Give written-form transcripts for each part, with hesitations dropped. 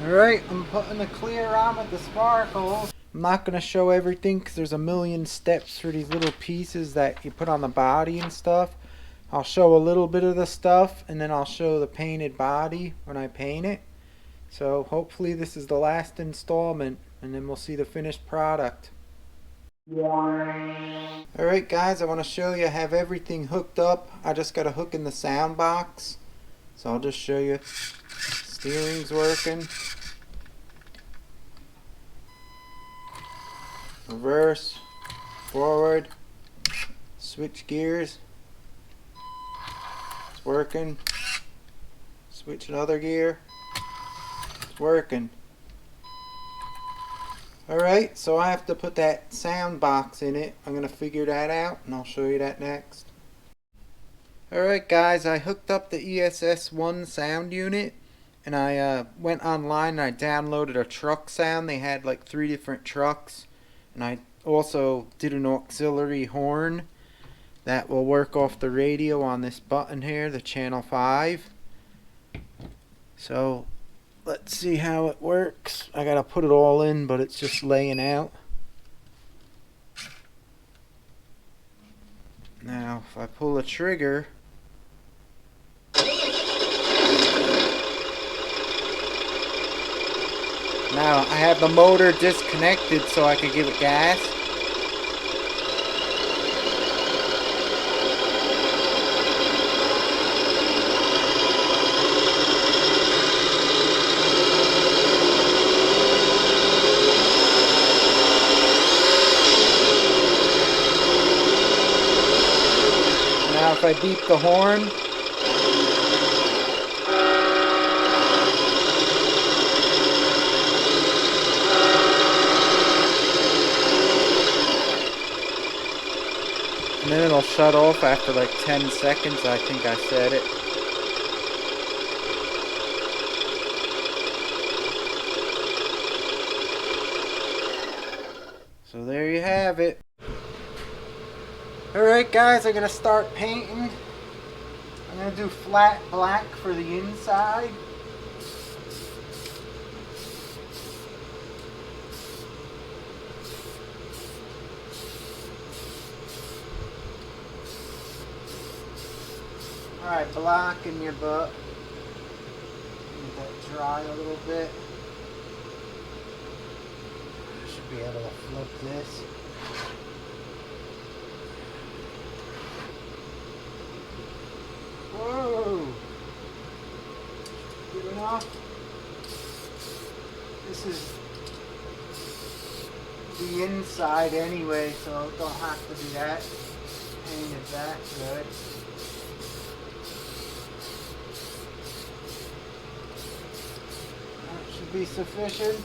Alright, I'm putting the clear on with the sparkles. I'm not going to show everything because there's a million steps for these little pieces that you put on the body and stuff. I'll show a little bit of the stuff and then I'll show the painted body when I paint it. So hopefully this is the last installment and then we'll see the finished product. Alright guys, I want to show you I have everything hooked up. I just got a hook in the sound box. So I'll just show you. Steering's working. Reverse, forward, switch gears. It's working. Switch another gear. It's working. Alright, so I have to put that sound box in it. I'm going to figure that out and I'll show you that next. Alright guys, I hooked up the ESS1 sound unit and I went online and I downloaded a truck sound. They had like 3 different trucks, and I also did an auxiliary horn that will work off the radio on this button here, the channel 5. So let's see how it works. I gotta put it all in, but it's just laying out. Now if I pull the trigger, now I have the motor disconnected so I could give it gas. Now if I beep the horn, and then it'll shut off after like 10 seconds, I think I said it. So there you have it. Alright guys, I'm going to start painting. I'm going to do flat black for the inside. Alright, black in your butt. Let that dry a little bit. I should be able to flip this. Whoa! Good enough. This is the inside anyway, so it don't have to be that painted that good. That should be sufficient.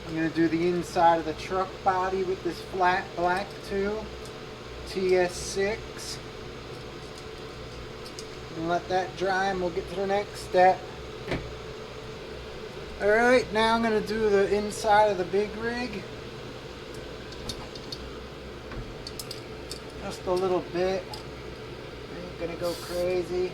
I'm going to do the inside of the truck body with this flat black too. TS6. And let that dry and we'll get to the next step. Alright, now I'm going to do the inside of the big rig. Just a little bit. Ain't going to go crazy.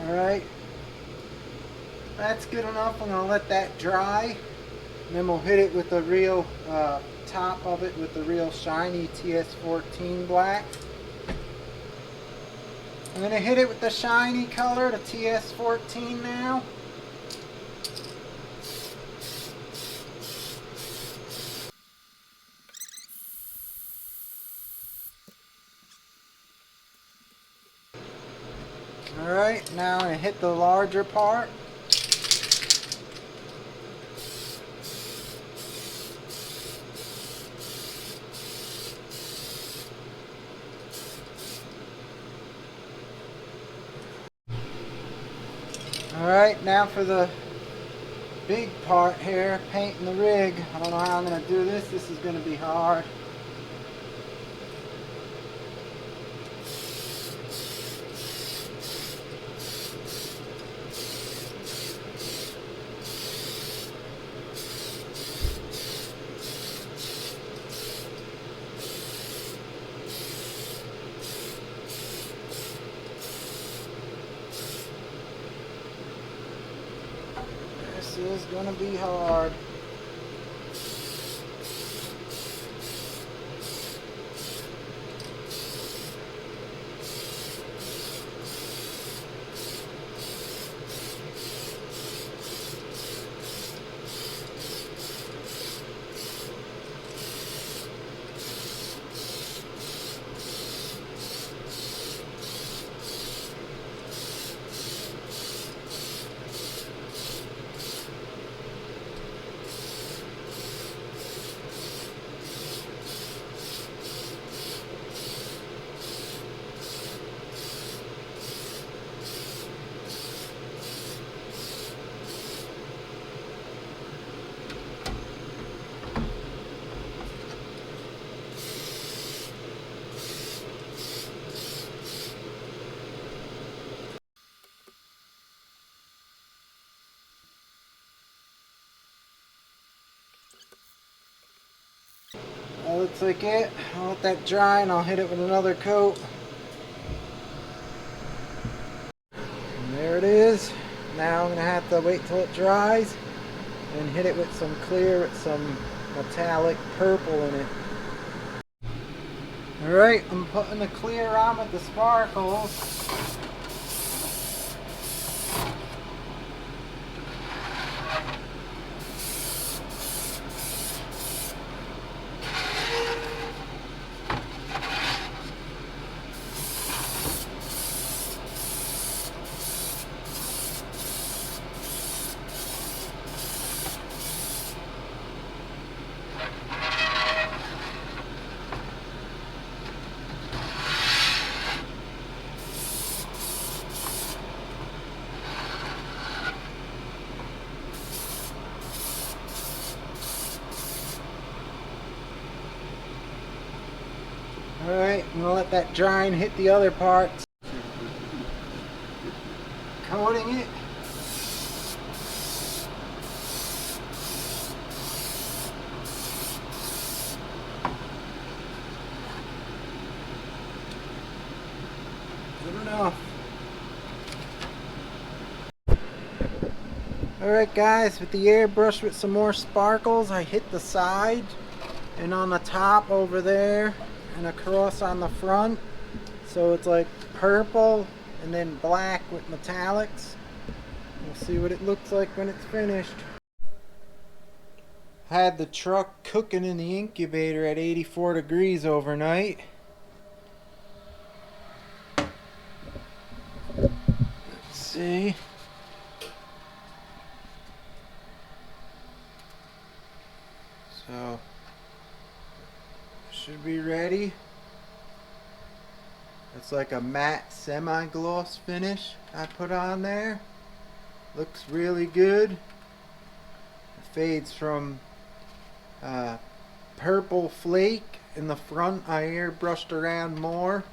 Alright, that's good enough. I'm going to let that dry, and then we'll hit it with the real top of it with the real shiny TS14 black. I'm going to hit it with the shiny color, the TS14 now. Alright, now I'm going to hit the larger part. Alright, now for the big part here, painting the rig. I don't know how I'm going to do this. This is going to be hard. This is gonna be hard. That looks like it. I'll let that dry and I'll hit it with another coat. And there it is. Now I'm going to have to wait till it dries and hit it with some clear with some metallic purple in it. Alright, I'm putting the clear on with the sparkles. Alright, I'm going to let that dry and hit the other parts. Coating it. Good enough. Alright guys, with the airbrush with some more sparkles, I hit the side and on the top over there and across on the front, so it's like purple and then black with metallics. We'll see what it looks like when it's finished. Had the truck cooking in the incubator at 84 degrees overnight. Let's see. So should be ready. It's like a matte semi-gloss finish I put on there. Looks really good. It fades from purple flake in the front. I airbrushed around more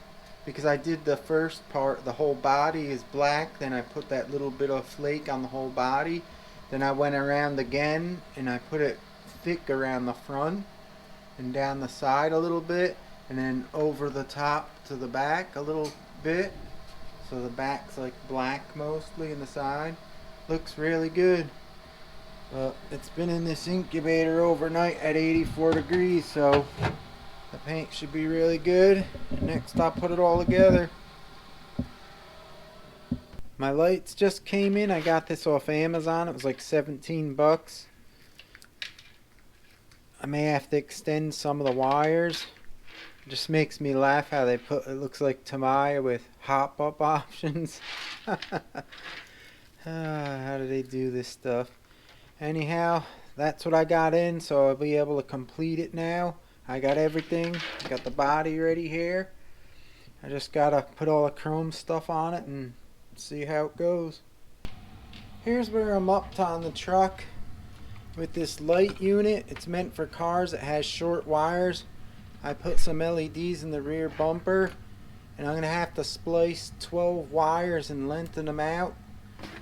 because I did the first part, the whole body is black, then I put that little bit of flake on the whole body, then I went around again and I put it thick around the front and down the side a little bit, and then over the top to the back a little bit, so the back's like black mostly in the side. Looks really good. But it's been in this incubator overnight at 84 degrees, so the paint should be really good. And next I'll put it all together. My lights just came in. I got this off Amazon. It was like 17 bucks. I may have to extend some of the wires. It just makes me laugh how they put, it looks like Tamiya with hop-up options. How do they do this stuff? Anyhow, that's what I got in, so I'll be able to complete it now. I got everything. I got the body ready here. I just gotta put all the chrome stuff on it and see how it goes. Here's where I'm up to on the truck. With this light unit, it's meant for cars that has short wires. I put some LEDs in the rear bumper, and I'm going to have to splice 12 wires and lengthen them out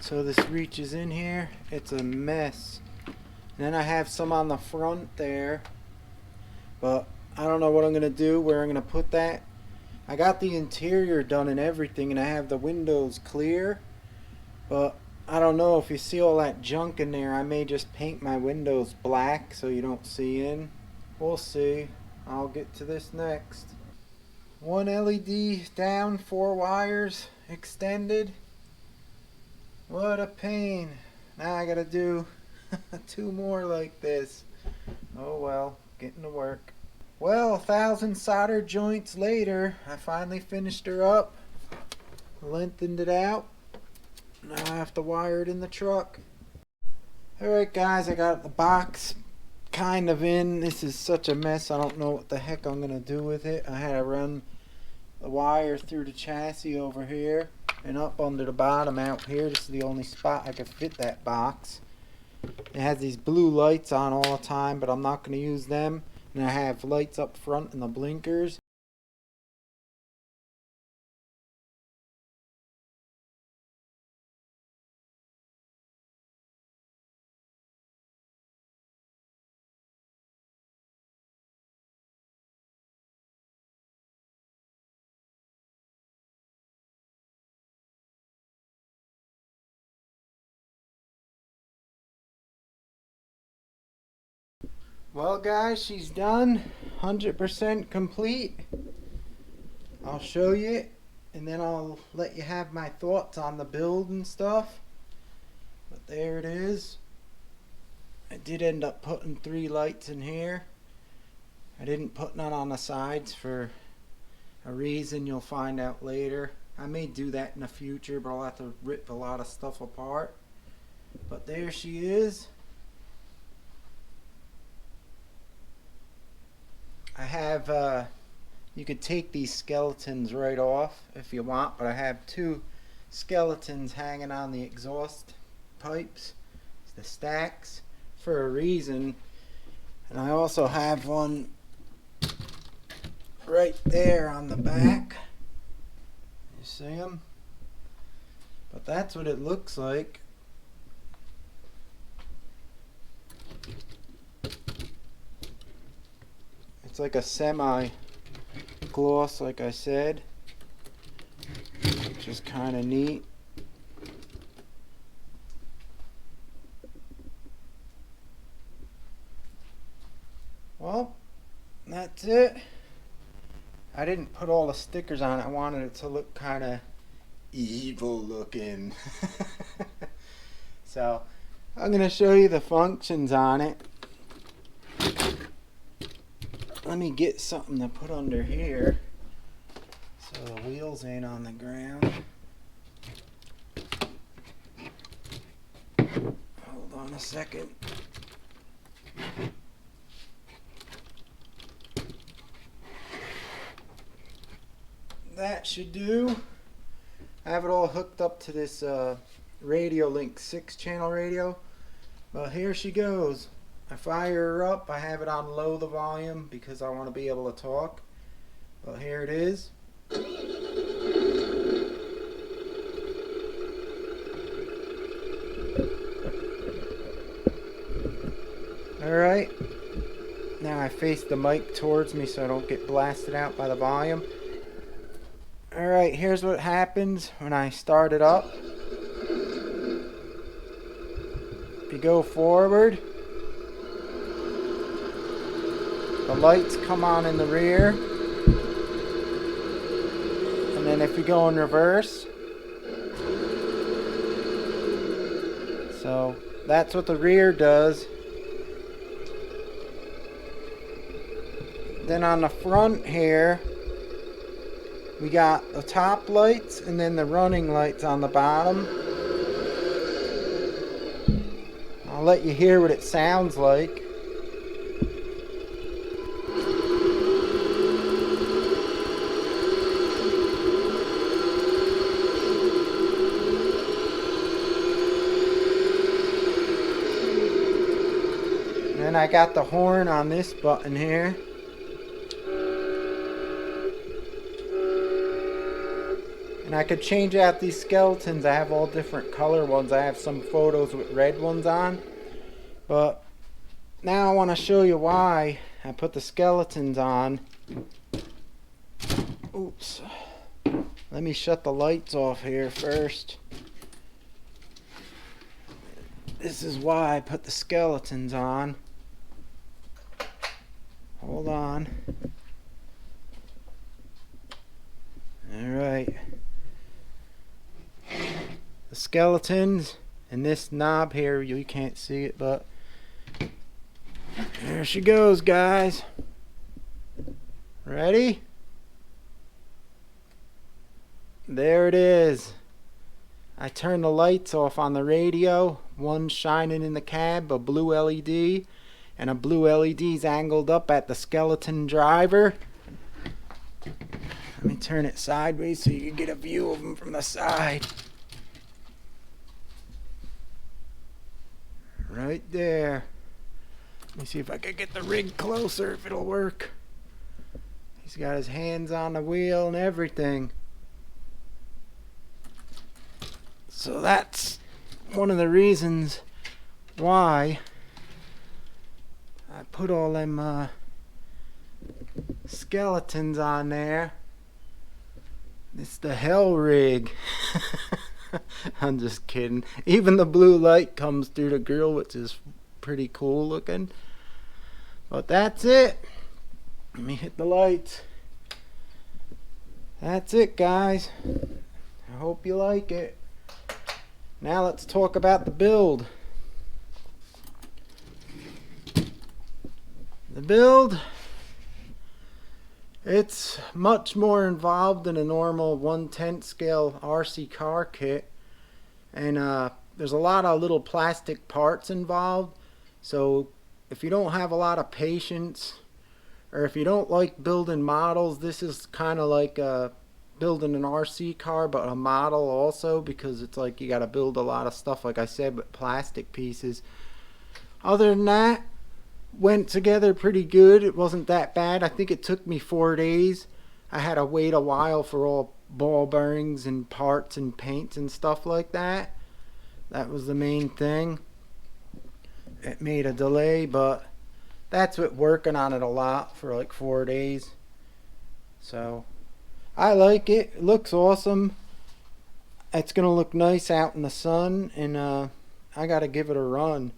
so this reaches in here. It's a mess. And then I have some on the front there, but I don't know what I'm going to do, where I'm going to put that. I got the interior done and everything, and I have the windows clear, but I don't know if you see all that junk in there. I may just paint my windows black so you don't see in. We'll see. I'll get to this next. One LED down, 4 wires extended. What a pain. Now I gotta do 2 more like this. Oh well, getting to work. Well, 1,000 solder joints later, I finally finished her up. Lengthened it out. Now I have to wire it in the truck. Alright guys, I got the box kind of in. This is such a mess, I don't know what the heck I'm gonna do with it. I had to run the wire through the chassis over here and up under the bottom out here. This is the only spot I could fit that box. It has these blue lights on all the time, but I'm not going to use them. And I have lights up front and the blinkers. Well guys, she's done. 100% complete. I'll show you and then I'll let you have my thoughts on the build and stuff. But there it is. I did end up putting 3 lights in here. I didn't put none on the sides for a reason you'll find out later. I may do that in the future, but I'll have to rip a lot of stuff apart. But there she is. I have, you could take these skeletons right off if you want, but I have 2 skeletons hanging on the exhaust pipes, the stacks, for a reason. And I also have one right there on the back. You see them? But that's what it looks like. It's like a semi gloss, like I said, which is kind of neat. Well, that's it. I didn't put all the stickers on. I wanted it to look kind of evil looking. So I'm going to show you the functions on it. Let me get something to put under here so the wheels ain't on the ground. Hold on a second. That should do. I have it all hooked up to this Radio Link 6 channel radio. Well, here she goes. I fire her up. I have it on low the volume because I want to be able to talk. But here it is. Alright. Now I face the mic towards me so I don't get blasted out by the volume. Alright, here's what happens when I start it up. If you go forward, the lights come on in the rear. And then if you go in reverse, so that's what the rear does. Then on the front here, we got the top lights and then the running lights on the bottom. I'll let you hear what it sounds like. Then I got the horn on this button here. And I could change out these skeletons. I have all different color ones. I have some photos with red ones on. But now I want to show you why I put the skeletons on. Oops. Let me shut the lights off here first. This is why I put the skeletons on. Hold on. Alright. The skeletons and this knob here, you can't see it, but there she goes, guys. Ready? There it is. I turned the lights off on the radio. One shining in the cab, a blue LED, and a blue LED's angled up at the skeleton driver. Let me turn it sideways so you can get a view of them from the side. Right there. Let me see if I can get the rig closer, if it'll work. He's got his hands on the wheel and everything. So that's one of the reasons why I put all them skeletons on there. It's the hell rig. I'm just kidding. Even the blue light comes through the grill, which is pretty cool looking. But that's it. Let me hit the lights. That's it, guys. I hope you like it. Now let's talk about the build. The build, it's much more involved than a normal 1/10 scale RC car kit, and there's a lot of little plastic parts involved. So if you don't have a lot of patience, or if you don't like building models, this is kind of like building an RC car, but a model also, because it's like you got to build a lot of stuff, like I said, with plastic pieces. Other than that, went together pretty good. It wasn't that bad. I think it took me 4 days. I had to wait a while for all ball bearings and parts and paints and stuff like that. That was the main thing. It made a delay, but that's what working on it a lot for like 4 days. So I like it. It looks awesome. It's gonna look nice out in the sun, and I gotta give it a run.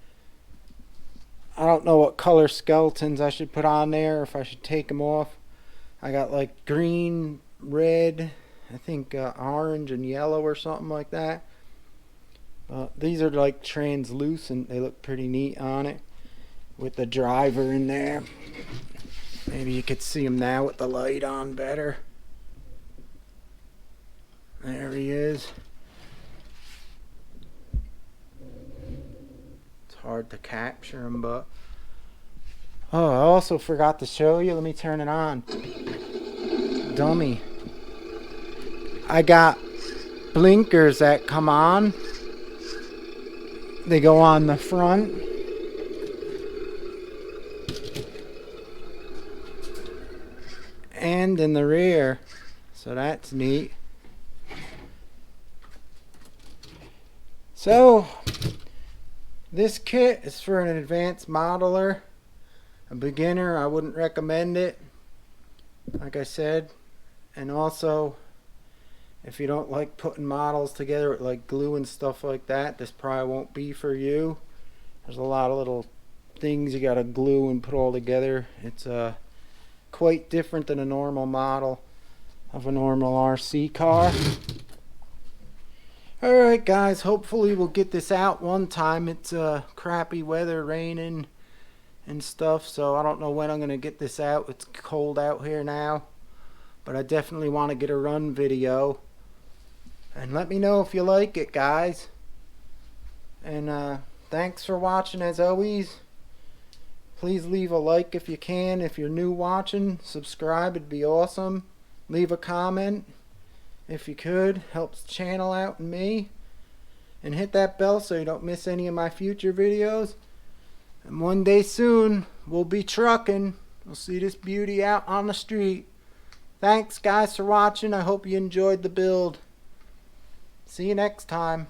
I don't know what color skeletons I should put on there, if I should take them off. I got like green, red, I think orange and yellow or something like that. These are like translucent. They look pretty neat on it with the driver in there. Maybe you could see him now with the light on better. There he is. It's hard to capture him, but oh, I also forgot to show you. Let me turn it on. Dummy. I got blinkers that come on. They go on the front. And in the rear. So that's neat. So this kit is for an advanced modeler. A beginner, I wouldn't recommend it, like I said. And also, if you don't like putting models together with like glue and stuff like that, this probably won't be for you. There's a lot of little things you gotta glue and put all together. It's quite different than a normal model of a normal RC car. Alright guys, hopefully we'll get this out one time. It's crappy weather, raining and stuff, so I don't know when I'm going to get this out. It's cold out here now, but I definitely want to get a run video. And let me know if you like it, guys. And thanks for watching as always. Please leave a like if you can. If you're new watching, subscribe, it'd be awesome. Leave a comment if you could. Helps the channel out and me. And hit that bell so you don't miss any of my future videos. And one day soon, we'll be trucking. We'll see this beauty out on the street. Thanks guys for watching. I hope you enjoyed the build. See you next time.